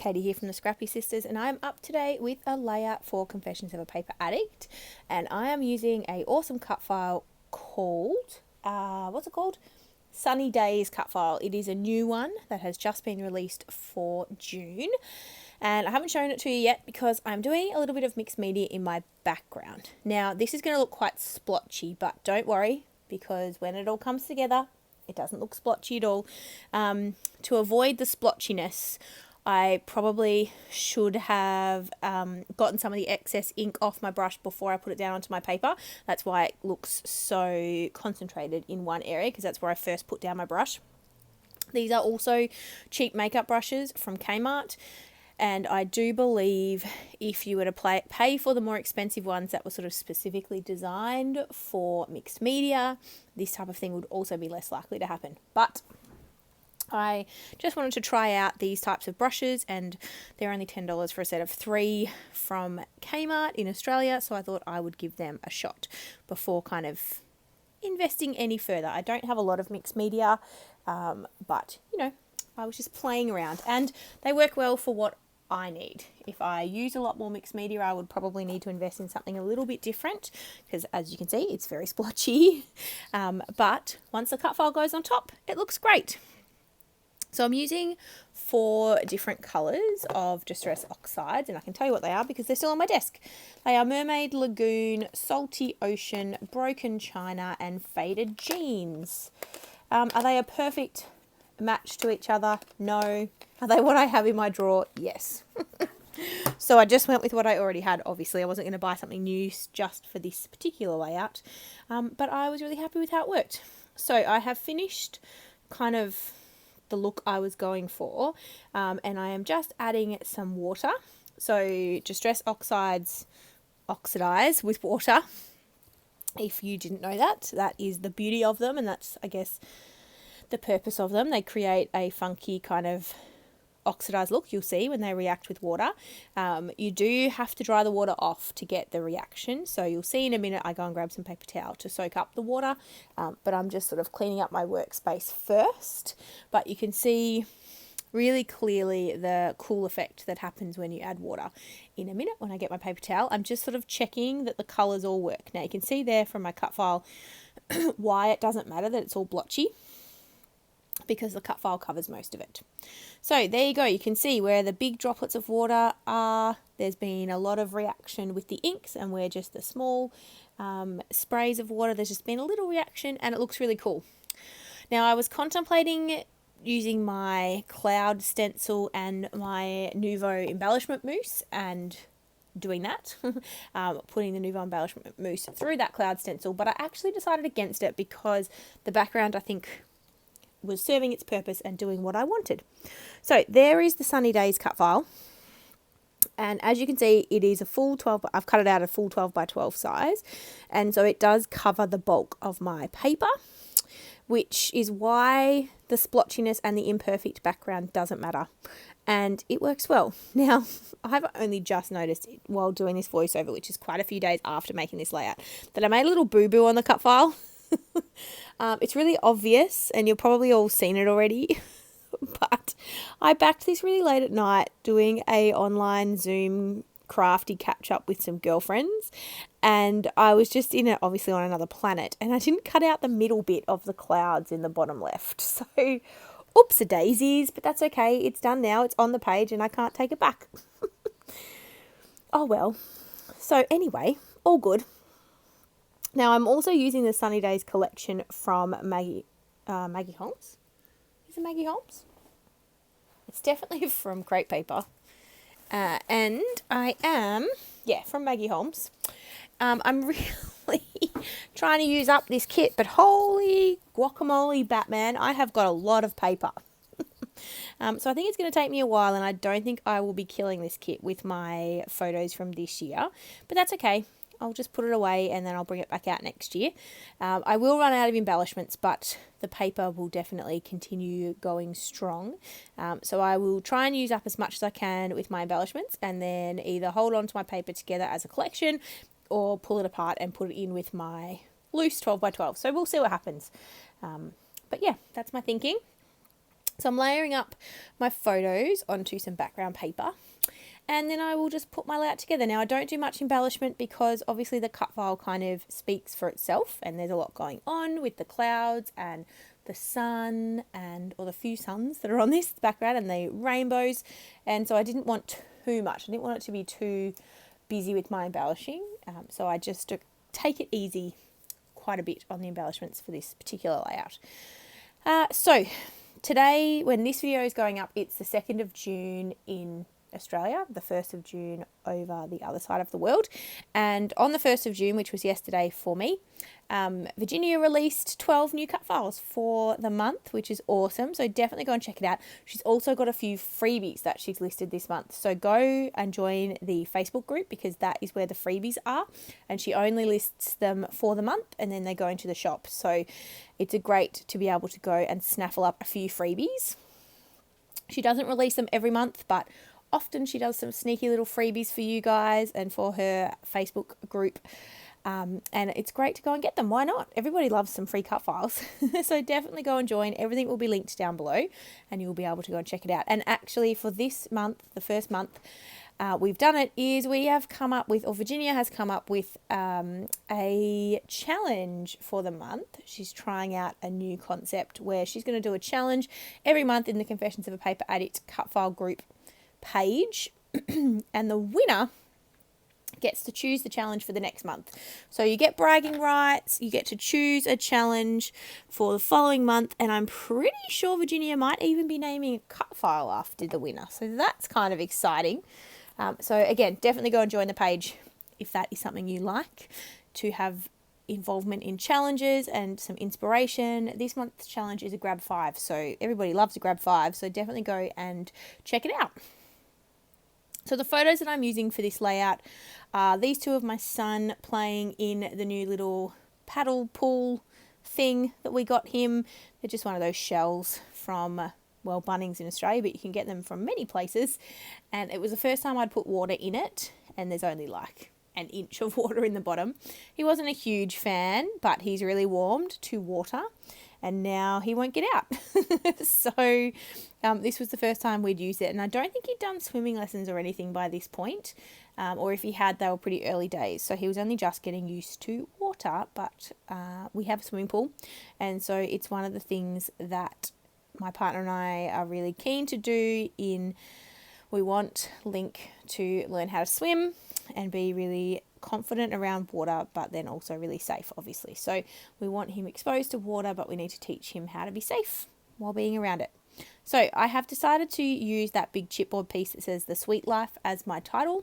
Katie here from the Scrappy Sisters, and I'm up today with a layout for Confessions of a Paper Addict, and I am using a awesome cut file called, what's it called? Sunny Days cut file. It is a new one that has just been released for June, and I haven't shown it to you yet because I'm doing a little bit of mixed media in my background. Now, this is going to look quite splotchy, but don't worry, because when it all comes together, it doesn't look splotchy at all. To avoid the splotchiness, I probably should have gotten some of the excess ink off my brush before I put it down onto my paper. That's why it looks so concentrated in one area, because that's where I first put down my brush. These are also cheap makeup brushes from Kmart. And I do believe if you were to pay for the more expensive ones that were sort of specifically designed for mixed media, this type of thing would also be less likely to happen. But I just wanted to try out these types of brushes, and they're only $10 for a set of 3 from Kmart in Australia, so I thought I would give them a shot before kind of investing any further. I don't have a lot of mixed media, but, you know, I was just playing around, and they work well for what I need. If I use a lot more mixed media, I would probably need to invest in something a little bit different, because as you can see, it's very splotchy. But once the cut file goes on top, it looks great. So I'm using 4 different colours of Distress Oxides, and I can tell you what they are because they're still on my desk. They are Mermaid Lagoon, Salty Ocean, Broken China, and Faded Jeans. Are they a perfect match to each other? No. Are they what I have in my drawer? Yes. So I just went with what I already had. Obviously, I wasn't going to buy something new just for this particular layout, but I was really happy with how it worked. So I have finished kind of the look I was going for, and I am just adding some water. So Distress Oxides oxidize with water. If you didn't know that, that is the beauty of them, and that's, I guess, the purpose of them. They create a funky kind of oxidized look, you'll see, when they react with water. You do have to dry the water off to get the reaction, so you'll see in a minute I go and grab some paper towel to soak up the water, but I'm just sort of cleaning up my workspace first. But you can see really clearly the cool effect that happens when you add water. In a minute, when I get my paper towel, I'm just sort of checking that the colours all work. Now you can see there from my cut file why it doesn't matter that it's all blotchy, because the cut file covers most of it. So there you go. You can see where the big droplets of water are. There's been a lot of reaction with the inks, and where just the small sprays of water, there's just been a little reaction, and it looks really cool. Now, I was contemplating using my cloud stencil and my Nuvo embellishment mousse and doing that, putting the Nuvo embellishment mousse through that cloud stencil, but I actually decided against it because the background, I think, was serving its purpose and doing what I wanted. So there is the Sunny Days cut file, and as you can see, it is a full 12, I've cut it out a full 12 by 12 size, and so it does cover the bulk of my paper, which is why the splotchiness and the imperfect background doesn't matter, and it works well. Now, I've only just noticed it while doing this voiceover, which is quite a few days after making this layout, that I made a little boo-boo on the cut file. It's really obvious, and you've probably all seen it already, but I backed this really late at night doing a online Zoom crafty catch up with some girlfriends, and I was just in it, obviously on another planet, and I didn't cut out the middle bit of the clouds in the bottom left. So oops-a daisies, but that's okay. It's done now. It's on the page and I can't take it back. Oh well. So anyway, all good. Now, I'm also using the Sunny Days collection from Maggie Holmes. Is it Maggie Holmes? It's definitely from Crepe Paper. And I am, from Maggie Holmes. I'm really trying to use up this kit, but holy guacamole, Batman, I have got a lot of paper. So I think it's going to take me a while, and I don't think I will be killing this kit with my photos from this year, but that's okay. I'll just put it away and then I'll bring it back out next year. I will run out of embellishments, but the paper will definitely continue going strong. So I will try and use up as much as I can with my embellishments, and then either hold on to my paper together as a collection or pull it apart and put it in with my loose 12 by 12. So we'll see what happens. But yeah, that's my thinking. So I'm layering up my photos onto some background paper, and then I will just put my layout together. Now, I don't do much embellishment because obviously the cut file kind of speaks for itself, and there's a lot going on with the clouds and the sun or the few suns that are on this background and the rainbows. And so I didn't want too much. I didn't want it to be too busy with my embellishing. So I just take it easy quite a bit on the embellishments for this particular layout. So today, when this video is going up, it's the 2nd of June in Australia, the 1st of June over the other side of the world. And on the 1st of June, which was yesterday for me, Virginia released 12 new cut files for the month, which is awesome. So definitely go and check it out. She's also got a few freebies that she's listed this month. So go and join the Facebook group because that is where the freebies are. And she only lists them for the month and then they go into the shop. So it's great to be able to go and snaffle up a few freebies. She doesn't release them every month, but often she does some sneaky little freebies for you guys and for her Facebook group. And it's great to go and get them. Why not? Everybody loves some free cut files. So definitely go and join. Everything will be linked down below and you'll be able to go and check it out. And actually for this month, the first month we've done it, is we have come up with, or Virginia has come up with a challenge for the month. She's trying out a new concept where she's going to do a challenge every month in the Confessions of a Paper Addict cut file group page. And the winner gets to choose the challenge for the next month. So you get bragging rights, you get to choose a challenge for the following month, and I'm pretty sure Virginia might even be naming a cut file after the winner. So that's kind of exciting. So again, definitely go and join the page if that is something you like to have involvement in challenges and some inspiration. This month's challenge is a grab 5, so everybody loves a grab 5, so definitely go and check it out. So the photos that I'm using for this layout are these two of my son playing in the new little paddle pool thing that we got him. They're just one of those shells from, well, Bunnings in Australia, but you can get them from many places. And it was the first time I'd put water in it, and there's only like an inch of water in the bottom. He wasn't a huge fan, but he's really warmed to water. And now he won't get out. So this was the first time we'd used it. And I don't think he'd done swimming lessons or anything by this point. Or if he had, they were pretty early days. So he was only just getting used to water. But we have a swimming pool. And so it's one of the things that my partner and I are really keen to do. We want Link to learn how to swim and be really confident around water, but then also really safe, obviously. So we want him exposed to water, but we need to teach him how to be safe while being around it. So I have decided to use that big chipboard piece that says The Sweet Life as my title.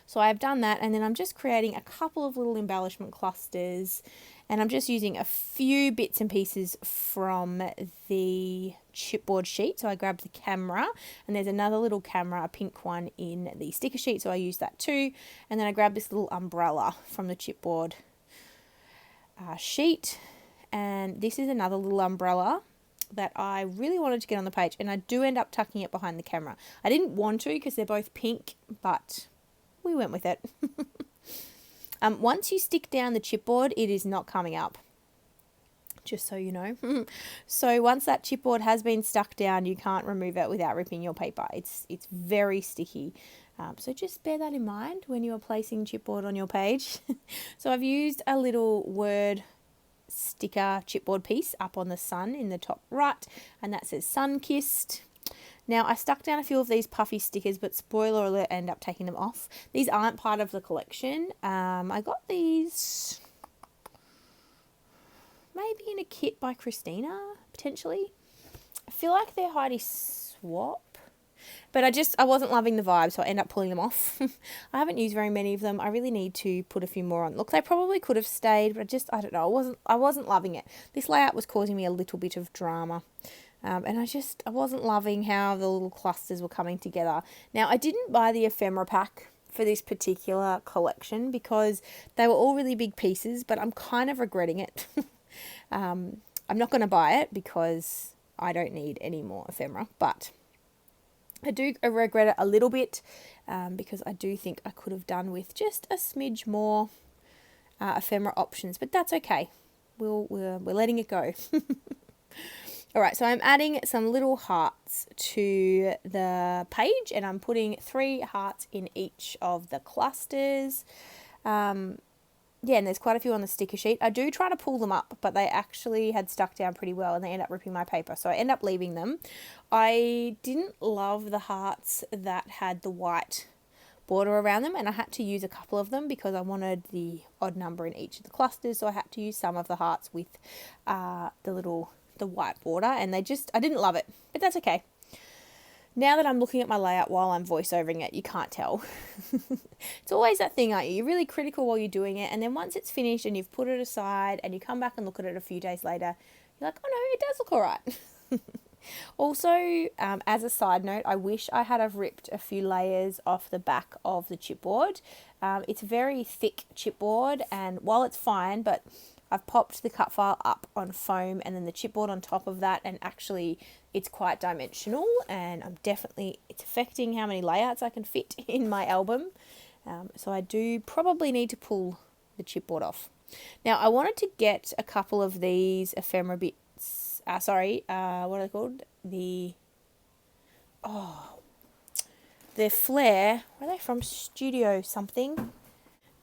So I've done that, and then I'm just creating a couple of little embellishment clusters, and I'm just using a few bits and pieces from the chipboard sheet. So I grabbed the camera, and there's another little camera, a pink one, in the sticker sheet, so I used that too. And then I grabbed this little umbrella from the chipboard sheet, and this is another little umbrella that I really wanted to get on the page, and I do end up tucking it behind the camera. I didn't want to because they're both pink, but we went with it. Once you stick down the chipboard, it is not coming up, just so you know. So once that chipboard has been stuck down, you can't remove it without ripping your paper. It's very sticky. So just bear that in mind when you are placing chipboard on your page. So I've used a little word sticker chipboard piece up on the sun in the top right, and that says sun-kissed. Now, I stuck down a few of these puffy stickers, but spoiler alert, I ended up taking them off. These aren't part of the collection. I got these maybe in a kit by Christina, potentially. I feel like they're Heidi Swap, but I wasn't loving the vibe, so I ended up pulling them off. I haven't used very many of them. I really need to put a few more on. Look, they probably could have stayed, but I don't know. I wasn't loving it. This layout was causing me a little bit of drama. And I wasn't loving how the little clusters were coming together. Now, I didn't buy the ephemera pack for this particular collection because they were all really big pieces, but I'm kind of regretting it. I'm not going to buy it because I don't need any more ephemera, but I do regret it a little bit because I do think I could have done with just a smidge more ephemera options, but that's okay. We're letting it go. Alright, so I'm adding some little hearts to the page, and I'm putting 3 hearts in each of the clusters. Yeah, and there's quite a few on the sticker sheet. I do try to pull them up, but they actually had stuck down pretty well and they end up ripping my paper, so I end up leaving them. I didn't love the hearts that had the white border around them, and I had to use a couple of them because I wanted the odd number in each of the clusters, so I had to use some of the hearts with the white border, and I didn't love it, but that's okay. Now that I'm looking at my layout while I'm voiceovering it, you can't tell. It's always that thing, aren't you? You're really critical while you're doing it, and then once it's finished and you've put it aside and you come back and look at it a few days later, you're like, oh no, it does look all right. Also, as a side note, I wish I had have ripped a few layers off the back of the chipboard. It's very thick chipboard, and while it's fine, but I've popped the cut file up on foam and then the chipboard on top of that, and actually it's quite dimensional, and it's affecting how many layouts I can fit in my album. So I do probably need to pull the chipboard off. Now I wanted to get a couple of these ephemera bits, what are they called? The Flare, where are they from? Studio something.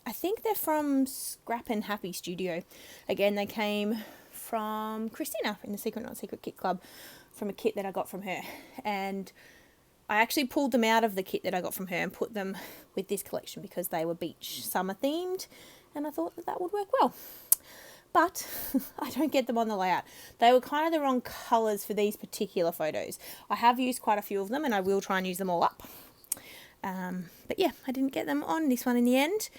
I think they're from Scrap and Happy Studio. Again, they came from Christina in the Secret Not Secret Kit Club, from a kit that I got from her. And I actually pulled them out of the kit that I got from her and put them with this collection because they were beach summer themed, and I thought that would work well. But I don't get them on the layout. They were kind of the wrong colours for these particular photos. I have used quite a few of them, and I will try and use them all up. But yeah, I didn't get them on this one in the end.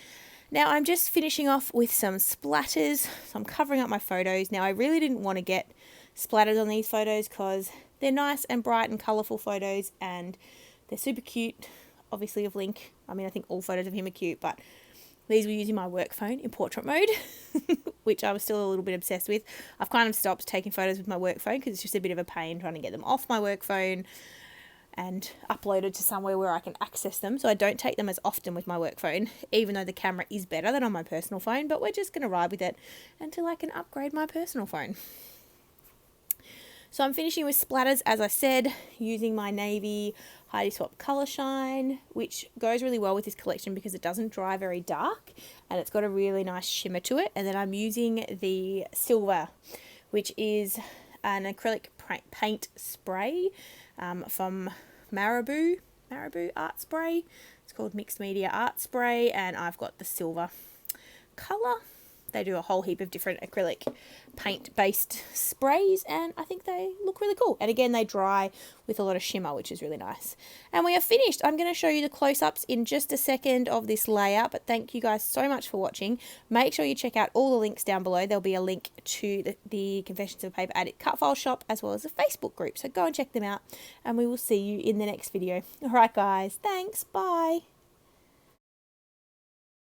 Now I'm just finishing off with some splatters, so I'm covering up my photos. Now I really didn't want to get splatters on these photos because they're nice and bright and colourful photos, and they're super cute, obviously of Link. I mean, I think all photos of him are cute, but these were using my work phone in portrait mode, which I was still a little bit obsessed with. I've kind of stopped taking photos with my work phone because it's just a bit of a pain trying to get them off my work phone and uploaded to somewhere where I can access them, so I don't take them as often with my work phone, even though the camera is better than on my personal phone, but we're just going to ride with it until I can upgrade my personal phone. So I'm finishing with splatters, as I said, using my navy Heidi Swap Colour Shine, which goes really well with this collection because it doesn't dry very dark and it's got a really nice shimmer to it. And then I'm using the silver, which is an acrylic paint spray from Marabou Art Spray. It's called Mixed Media Art Spray, and I've got the silver colour. They do a whole heap of different acrylic paint based sprays, and I think they look really cool. And again, they dry with a lot of shimmer, which is really nice. And we are finished. I'm going to show you the close-ups in just a second of this layout, but thank you guys so much for watching. Make sure you check out all the links down below. There'll be a link to the Confessions of a Paper Addict cut file shop, as well as a Facebook group. So go and check them out, and we will see you in the next video. All right, guys. Thanks. Bye.